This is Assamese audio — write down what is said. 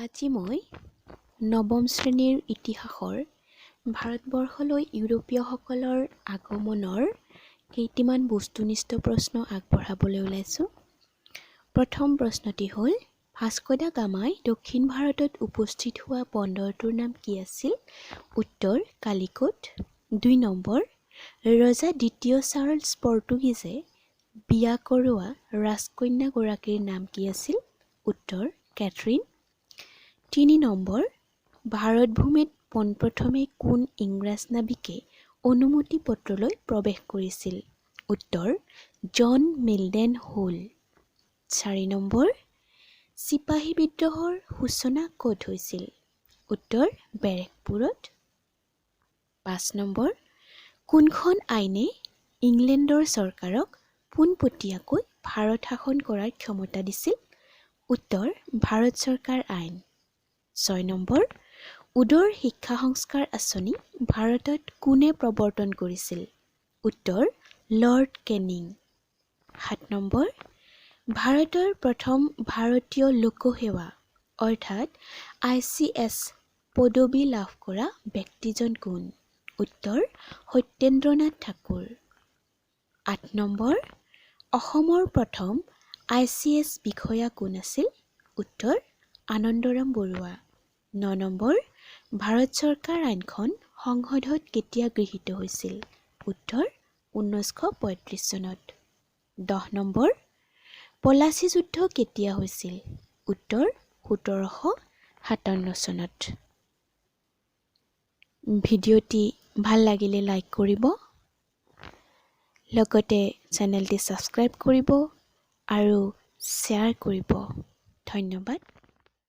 আজি মই নৱম শ্ৰেণীৰ ইতিহাসৰ ভাৰতবৰ্ষলৈ ইউৰোপীয়সকলৰ আগমনৰ কেইটিমান বস্তুনিষ্ঠ প্ৰশ্ন আগবঢ়াবলৈ ওলাইছোঁ। প্ৰথম প্ৰশ্নটি হ'ল, ভাস্কো দা গামাই দক্ষিণ ভাৰতত উপস্থিত হোৱা বন্দৰটোৰ নাম কি আছিল? উত্তৰ কালিকট। ২ নম্বৰ, ৰজা দ্বিতীয় চাৰ্লছ পৰ্তুগীজে বিয়া কৰোৱা ৰাজকন্যাগৰাকীৰ নাম কি আছিল? উত্তৰ কেথৰিন। ৩ নম্বৰ, ভাৰত ভূমিত পোনপ্ৰথমে কোন ইংৰাজ নাবিকে অনুমতি পত্ৰলৈ প্ৰৱেশ কৰিছিল? উত্তৰ জন মিল্ডেন হোল। ৪ নম্বৰ, চিপাহী বিদ্ৰোহৰ সূচনা ক'ত হৈছিল? উত্তৰ বেৰেকপুৰত। ৫ নম্বৰ, কোনখন আইনে ইংলেণ্ডৰ চৰকাৰক পোনপটীয়াকৈ ভাৰত শাসন কৰাৰ ক্ষমতা দিছিল? উত্তৰ ভাৰত চৰকাৰ আইন। ৬ নম্বৰ, উদৰ শিক্ষা সংস্কাৰ আঁচনি ভাৰতত কোনে প্ৰৱৰ্তন কৰিছিল? উত্তৰ লৰ্ড কেনিং। ৭ নম্বৰ, ভাৰতৰ প্ৰথম ভাৰতীয় লোকসেৱা অৰ্থাৎ ICS পদবী লাভ কৰা ব্যক্তিজন কোন? উত্তৰ সত্যেন্দ্ৰনাথ ঠাকুৰ। ৮ নম্বৰ, অসমৰ প্ৰথম ICS বিষয়া কোন আছিল? উত্তৰ আনন্দৰাম বৰুৱা। ৯ নম্বৰ, ভাৰত চৰকাৰ আইনখন সংসদত কেতিয়া গৃহীত হৈছিল? উত্তৰ ১৯৩৫ চনত। ১০ নম্বৰ, পলাচী যুদ্ধ কেতিয়া হৈছিল? উত্তৰ ১৭৫৭ চনত। ভিডিঅ'টি ভাল লাগিলে লাইক কৰিব, লগতে চেনেলটি ছাবস্ক্ৰাইব কৰিব আৰু শ্বেয়াৰ কৰিব। ধন্যবাদ।